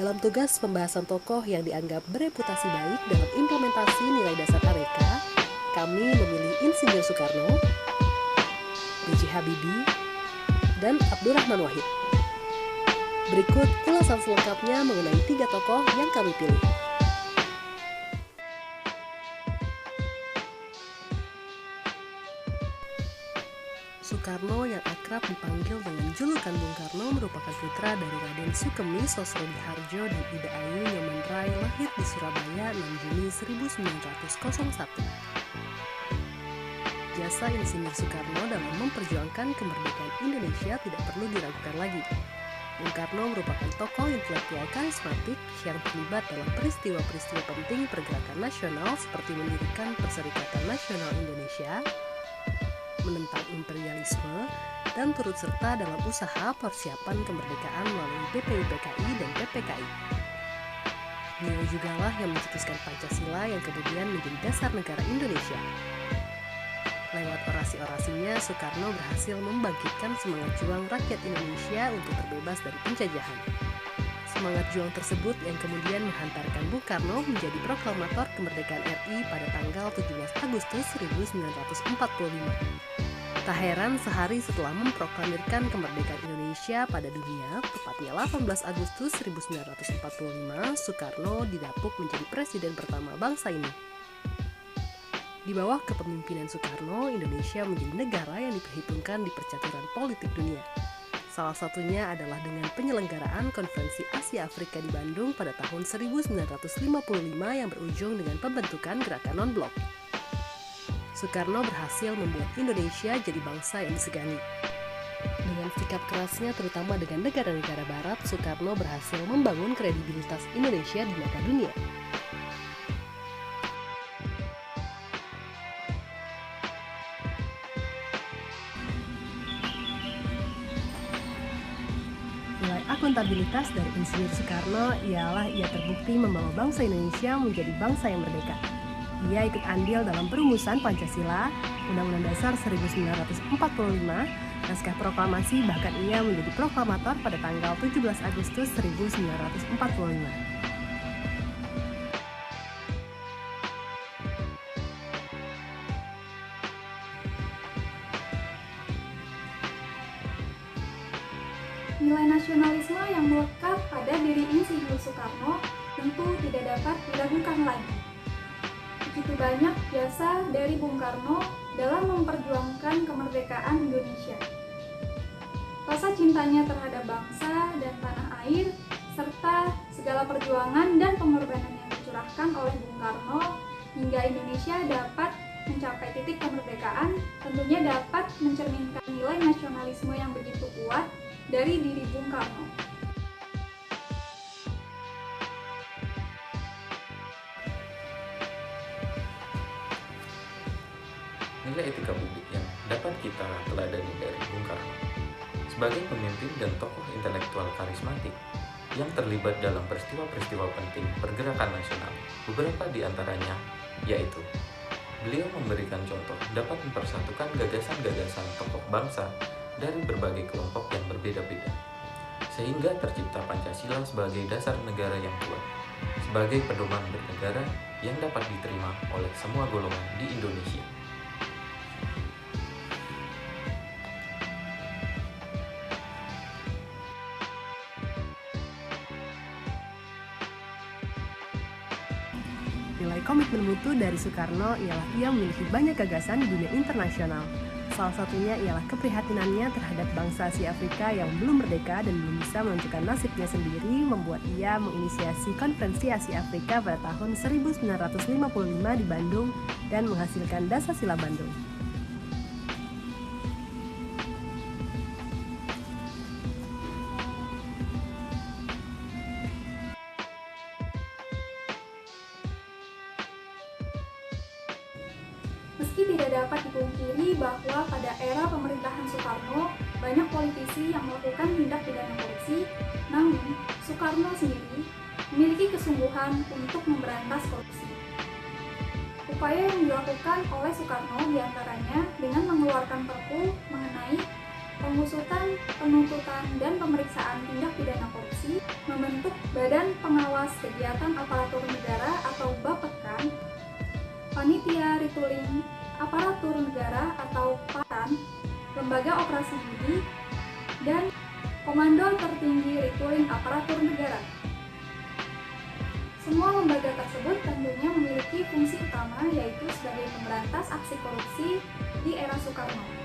Dalam tugas pembahasan tokoh yang dianggap bereputasi baik dalam implementasi nilai dasar Aneka, kami memilih Insinyur Soekarno, B.J. Habibie, dan Abdurrahman Wahid. Berikut ulasan selengkapnya mengenai 3 tokoh yang kami pilih. Soekarno yang akrab dipanggil dengan julukan Bung Karno merupakan putra dari Raden Sukemi Sosrodihardjo dan Ida Ayu Nyoman lahir di Surabaya 6 Juni 1901. Jasa Insinyur Soekarno dalam memperjuangkan kemerdekaan Indonesia tidak perlu diragukan lagi. Bung Karno merupakan tokoh intelektual karismatik yang terlibat dalam peristiwa-peristiwa penting pergerakan nasional seperti mendirikan Perserikatan Nasional Indonesia, menentang imperialisme, dan turut serta dalam usaha persiapan kemerdekaan melalui BPUPKI dan PPKI. Beliau jugalah yang mencetuskan Pancasila yang kemudian menjadi dasar negara Indonesia. Lewat orasi-orasinya, Soekarno berhasil membangkitkan semangat juang rakyat Indonesia untuk terbebas dari penjajahan. Semangat juang tersebut yang kemudian menghantarkan Bung Karno menjadi proklamator kemerdekaan RI pada tanggal 17 Agustus 1945. Tak heran sehari setelah memproklamirkan kemerdekaan Indonesia pada dunia, tepatnya 18 Agustus 1945, Soekarno didapuk menjadi presiden pertama bangsa ini. Di bawah kepemimpinan Soekarno, Indonesia menjadi negara yang diperhitungkan di percaturan politik dunia. Salah satunya adalah dengan penyelenggaraan Konferensi Asia Afrika di Bandung pada tahun 1955 yang berujung dengan pembentukan gerakan non-blok. Soekarno berhasil membuat Indonesia jadi bangsa yang disegani. Dengan sikap kerasnya terutama dengan negara-negara barat, Soekarno berhasil membangun kredibilitas Indonesia di mata dunia. Nilai akuntabilitas dari Insinyur Soekarno ialah ia terbukti membawa bangsa Indonesia menjadi bangsa yang merdeka. Ia ikut andil dalam perumusan Pancasila, Undang-Undang Dasar 1945, naskah proklamasi, bahkan ia menjadi proklamator pada tanggal 17 Agustus 1945. Nilai nasionalisme yang melekat pada diri Insinyur Soekarno tentu tidak dapat diragukan lagi. Begitu banyak jasa dari Bung Karno dalam memperjuangkan kemerdekaan Indonesia. Rasa cintanya terhadap bangsa dan tanah air, serta segala perjuangan dan pengorbanan yang dicurahkan oleh Bung Karno hingga Indonesia dapat mencapai titik kemerdekaan, tentunya dapat mencerminkan nilai nasionalisme yang begitu kuat dari diri Bung Karno. Nilai etika publik yang dapat kita teladani dari Bung Karno sebagai pemimpin dan tokoh intelektual karismatik yang terlibat dalam peristiwa-peristiwa penting pergerakan nasional. Beberapa di antaranya yaitu beliau memberikan contoh dapat mempersatukan gagasan-gagasan tokoh bangsa dari berbagai kelompok yang berbeda-beda, sehingga tercipta Pancasila sebagai dasar negara yang kuat, sebagai pedoman bernegara yang dapat diterima oleh semua golongan di Indonesia. Nilai komitmen mutu dari Soekarno ialah ia memiliki banyak gagasan di dunia internasional. Salah satunya ialah keprihatinannya terhadap bangsa Asia Afrika yang belum merdeka dan belum bisa menentukan nasibnya sendiri, membuat ia menginisiasi Konferensi Asia Afrika pada tahun 1955 di Bandung dan menghasilkan Dasar-Sila Bandung. Meski tidak dapat dipungkiri bahwa pada era pemerintahan Soekarno banyak politisi yang melakukan tindak pidana korupsi, namun Soekarno sendiri memiliki kesungguhan untuk memberantas korupsi. Upaya yang dilakukan oleh Soekarno diantaranya dengan mengeluarkan perpu mengenai pengusutan, penuntutan, dan pemeriksaan tindak pidana korupsi, membentuk Badan Pengawas Kegiatan Aparatur Negara atau Bappekan, Panitia Retooling Aparatur Negara atau PARAN, Lembaga Operasi Budi, dan Komando Tertinggi Retooling Aparatur Negara. Semua lembaga tersebut tentunya memiliki fungsi utama, yaitu sebagai pemberantas aksi korupsi di era Soekarno.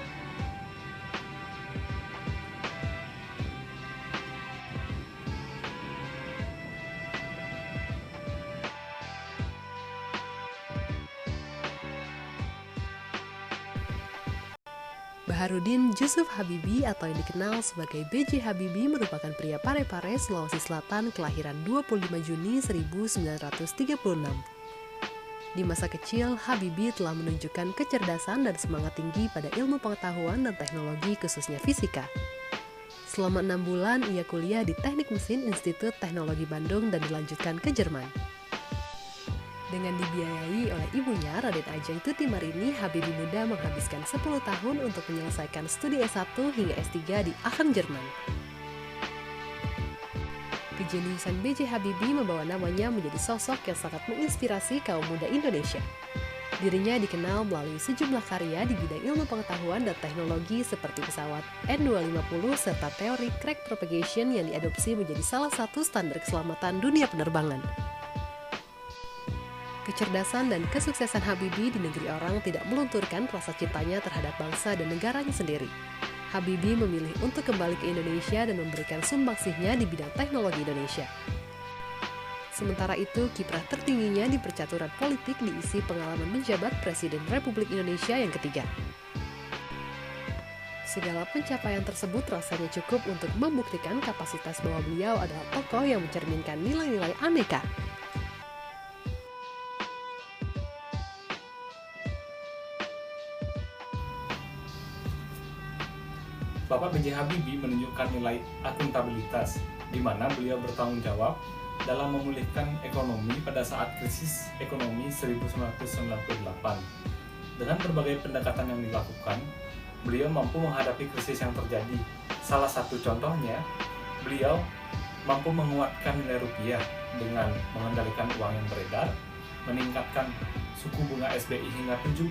Baharudin Jusuf Habibie atau yang dikenal sebagai B.J. Habibie merupakan pria Parepare, Sulawesi Selatan, kelahiran 25 Juni 1936. Di masa kecil, Habibie telah menunjukkan kecerdasan dan semangat tinggi pada ilmu pengetahuan dan teknologi, khususnya fisika. Selama 6 bulan, ia kuliah di Teknik Mesin Institut Teknologi Bandung dan dilanjutkan ke Jerman. Dengan dibiayai oleh ibunya, Raden Ajeng Tuti Marini, Habibie muda menghabiskan 10 tahun untuk menyelesaikan studi S1 hingga S3 di Aachen, Jerman. Kejeniusan B.J. Habibie membawa namanya menjadi sosok yang sangat menginspirasi kaum muda Indonesia. Dirinya dikenal melalui sejumlah karya di bidang ilmu pengetahuan dan teknologi seperti pesawat N250 serta teori crack propagation yang diadopsi menjadi salah satu standar keselamatan dunia penerbangan. Kecerdasan dan kesuksesan Habibie di negeri orang tidak melunturkan rasa cintanya terhadap bangsa dan negaranya sendiri. Habibie memilih untuk kembali ke Indonesia dan memberikan sumbangsihnya di bidang teknologi Indonesia. Sementara itu, kiprah tertingginya di percaturan politik diisi pengalaman menjabat Presiden Republik Indonesia yang ketiga. Segala pencapaian tersebut rasanya cukup untuk membuktikan kapasitas bahwa beliau adalah tokoh yang mencerminkan nilai-nilai aneka. Bapak B.J. Habibie menunjukkan nilai akuntabilitas, di mana beliau bertanggung jawab dalam memulihkan ekonomi pada saat krisis ekonomi 1998. Dengan berbagai pendekatan yang dilakukan, beliau mampu menghadapi krisis yang terjadi. Salah satu contohnya, beliau mampu menguatkan nilai rupiah dengan mengendalikan uang yang beredar, meningkatkan suku bunga SBI hingga 70%,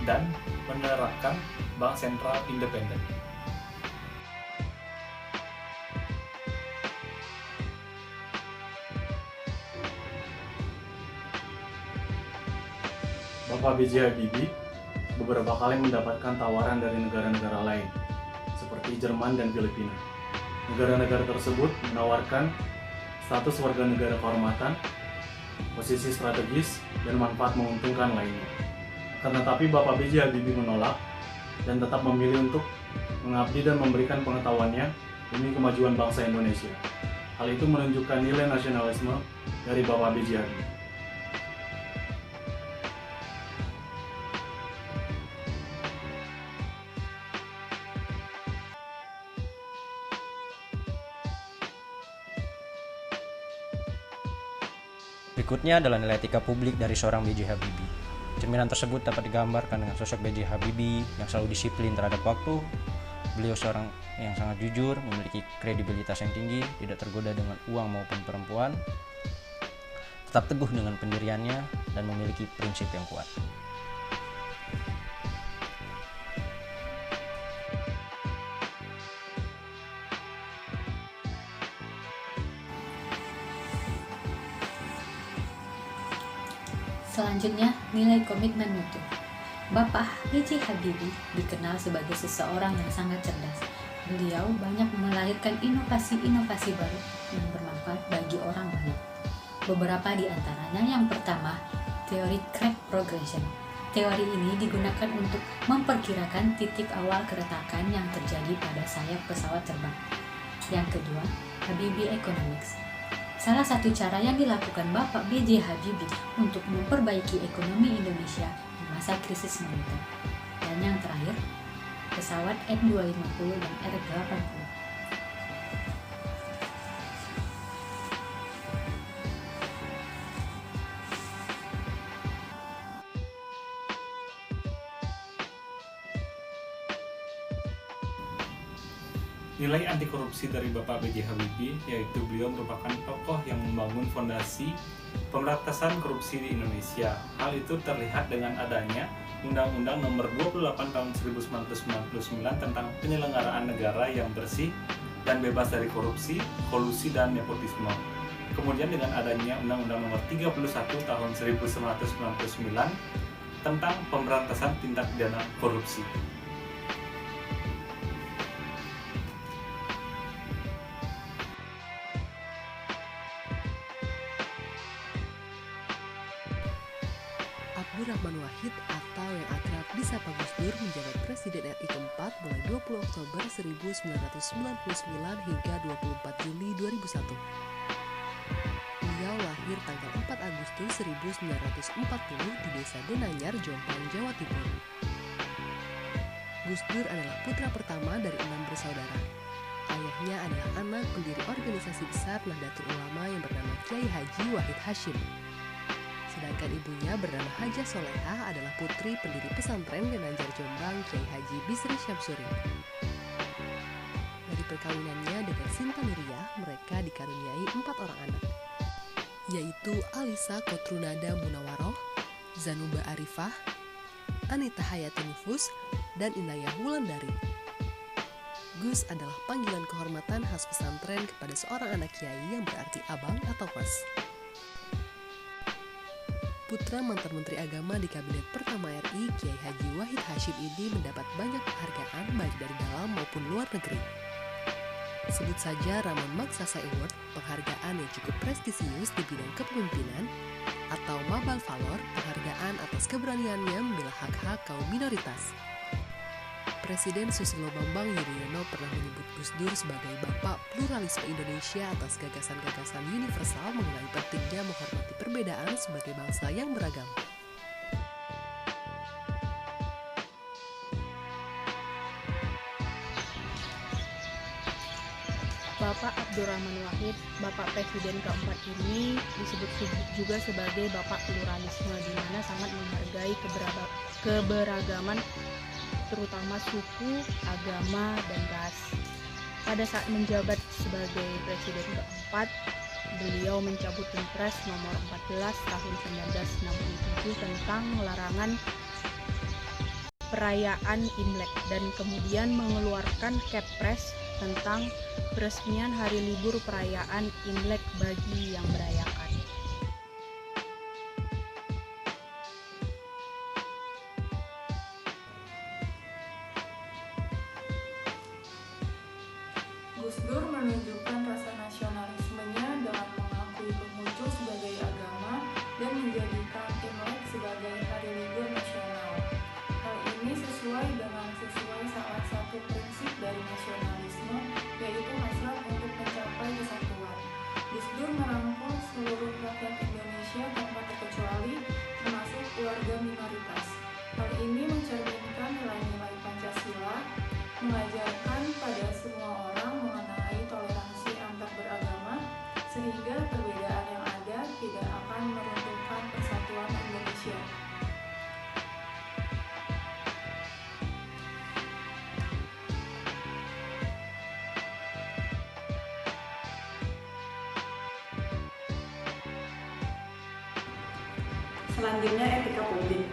dan menerapkan bank sentral independen. Bapak B.J. Habibie beberapa kali mendapatkan tawaran dari negara-negara lain, seperti Jerman dan Filipina. Negara-negara tersebut menawarkan status warga negara kehormatan, posisi strategis, dan manfaat menguntungkan lainnya. Akan tetapi Bapak B.J. Habibie menolak dan tetap memilih untuk mengabdi dan memberikan pengetahuannya demi kemajuan bangsa Indonesia. Hal itu menunjukkan nilai nasionalisme dari Bapak B.J. Habibie. Berikutnya adalah nilai etika publik dari seorang B.J. Habibie. Cerminan tersebut dapat digambarkan dengan sosok B.J. Habibie yang selalu disiplin terhadap waktu. Beliau seorang yang sangat jujur, memiliki kredibilitas yang tinggi, tidak tergoda dengan uang maupun perempuan, tetap teguh dengan pendiriannya, dan memiliki prinsip yang kuat. Selanjutnya, nilai komitmen mutu. Bapak B.J. Habibie dikenal sebagai seseorang yang sangat cerdas. Beliau banyak melahirkan inovasi-inovasi baru yang bermanfaat bagi orang banyak. Beberapa di antaranya, yang pertama, teori crack progression. Teori ini digunakan untuk memperkirakan titik awal keretakan yang terjadi pada sayap pesawat terbang. Yang kedua, Habibie Economics. Salah satu cara yang dilakukan Bapak B.J. Habibie untuk memperbaiki ekonomi Indonesia di masa krisis moneter. Dan yang terakhir, pesawat N250 dan R80. Nilai anti korupsi dari Bapak B.J. Habibie yaitu beliau merupakan tokoh yang membangun fondasi pemberantasan korupsi di Indonesia. Hal itu terlihat dengan adanya Undang-Undang Nomor 28 Tahun 1999 tentang penyelenggaraan negara yang bersih dan bebas dari korupsi, kolusi, dan nepotisme. Kemudian dengan adanya Undang-Undang Nomor 31 Tahun 1999 tentang pemberantasan tindak pidana korupsi. Abdurrahman Wahid atau yang akrab disapa Gus Dur menjabat Presiden RI keempat mulai 20 Oktober 1999 hingga 24 Juli 2001. Beliau lahir tanggal 4 Agustus 1940 di Desa Denanyar, Jombang, Jawa Timur. Gus Dur adalah putra pertama dari 6 bersaudara. Ayahnya adalah anak pendiri organisasi besar Nahdlatul Ulama yang bernama Kiai Haji Wahid Hasyim. Sedangkan ibunya bernama Hajah Solehah adalah putri pendiri pesantren Denanyar Jombang Kiai Haji Bisri Syamsuri. Dari perkawinannya dengan Sinta Nuriyah, mereka dikaruniai 4 orang anak, yaitu Alisa Kotrunada Munawaroh, Zanuba Arifah, Anita Hayati Nufus, dan Inayah Wulandari. Gus adalah panggilan kehormatan khas pesantren kepada seorang anak kiai yang berarti abang atau mas. Putra mantan Menteri Agama di Kabinet pertama RI, Kiai Haji Wahid Hasyim ini mendapat banyak penghargaan baik dari dalam maupun luar negeri. Sebut saja Ramon Magsasa Award, penghargaan yang cukup prestisius di bidang kepemimpinan, atau Mabal Valor, penghargaan atas keberaniannya membela hak-hak kaum minoritas. Presiden Susilo Bambang Yudhoyono pernah menyebut Gus Dur sebagai Bapak Pluralisme Indonesia atas gagasan-gagasan universal mengenai pentingnya menghormati perbedaan sebagai bangsa yang beragam. Bapak Abdurrahman Wahid, Bapak Presiden keempat ini disebut juga sebagai Bapak Pluralisme, di mana sangat menghargai keberagaman terutama suku, agama, dan ras. Pada saat menjabat sebagai Presiden keempat, beliau mencabut Impres nomor 14 tahun 1967 tentang larangan perayaan Imlek dan kemudian mengeluarkan Kepres tentang peresmian hari libur perayaan Imlek bagi yang merayakan. Gus Dur menunjukkan rasa nasionalismenya dengan mengakui Konghucu sebagai agama dan menjadikan Imlek sebagai hari libur nasional. Hal ini sesuai salah satu prinsip dari nasionalisme, yaitu hasrat untuk mencapai kesatuan. Gus Dur merangkul seluruh rakyat Indonesia tanpa terkecuali, termasuk keluarga minoritas. Hal ini mencerminkan nilai-nilai Pancasila, mengajarkan pada semua orang mengenai toleransi antar beragama, sehingga perbedaan yang ada tidak akan meruntuhkan persatuan Indonesia. Selanjutnya, etika publik.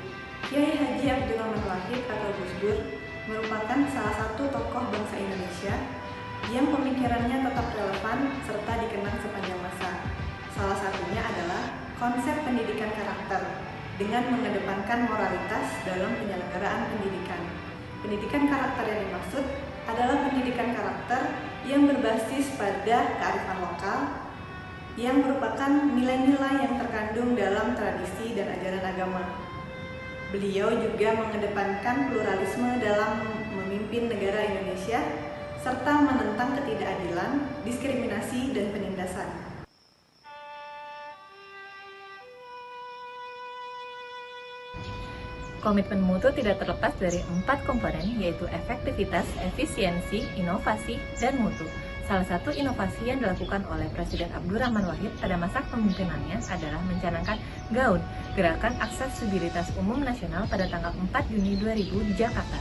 Kiai Haji Abdurrahman Wahid atau Gus Dur merupakan salah satu tokoh bangsa Indonesia yang pemikirannya tetap relevan serta dikenang sepanjang masa. Salah satunya adalah konsep pendidikan karakter dengan mengedepankan moralitas dalam penyelenggaraan pendidikan. Pendidikan karakter yang dimaksud adalah pendidikan karakter yang berbasis pada kearifan lokal, yang merupakan nilai-nilai yang terkandung dalam tradisi dan ajaran agama. Beliau juga mengedepankan pluralisme dalam memimpin negara Indonesia, serta menentang ketidakadilan, diskriminasi, dan penindasan. Komitmen mutu tidak terlepas dari 4 komponen, yaitu efektivitas, efisiensi, inovasi, dan mutu. Salah satu inovasi yang dilakukan oleh Presiden Abdurrahman Wahid pada masa kepemimpinannya adalah mencanangkan GAUN, Gerakan Aksesibilitas Umum Nasional, pada tanggal 4 Juni 2000 di Jakarta.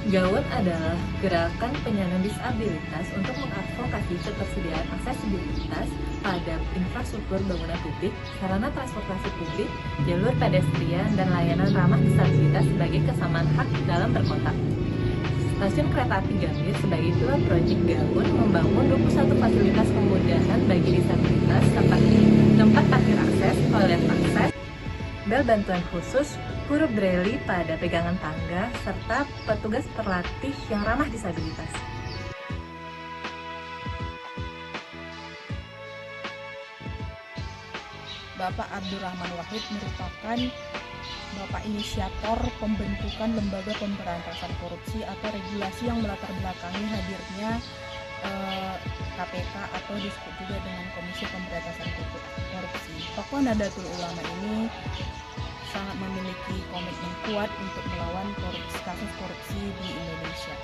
GAWON adalah gerakan penyandang disabilitas untuk mengadvokasi ketersediaan aksesibilitas pada infrastruktur bangunan publik, sarana transportasi publik, jalur pedestrian, dan layanan ramah disabilitas sebagai kesamaan hak dalam berkota. Stasiun Kereta Api Gambir sebagai pilot proyek GAWON membangun 21 fasilitas kemudahan bagi disabilitas seperti tempat parkir akses, toilet akses, bel bantuan khusus, huruf braille pada pegangan tangga, serta petugas terlatih yang ramah disabilitas. Bapak Abdurrahman Wahid merupakan Bapak inisiator pembentukan lembaga pemberantasan korupsi atau regulasi yang melatar belakangi hadirnya KPK atau disebut juga dengan Komisi Pemberantasan Korupsi. Tokoh Nahdlatul Ulama ini sangat memiliki komitmen kuat untuk melawan kasus korupsi di Indonesia.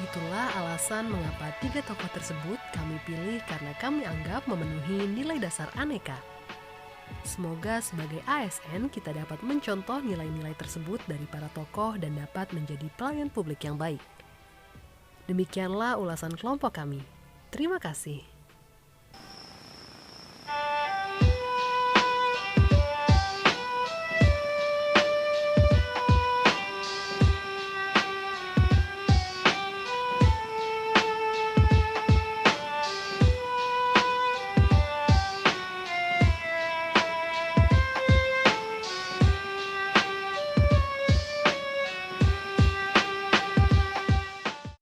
Itulah alasan mengapa 3 tokoh tersebut kami pilih karena kami anggap memenuhi nilai dasar aneka. Semoga sebagai ASN kita dapat mencontoh nilai-nilai tersebut dari para tokoh dan dapat menjadi pelayan publik yang baik. Demikianlah ulasan kelompok kami. Terima kasih.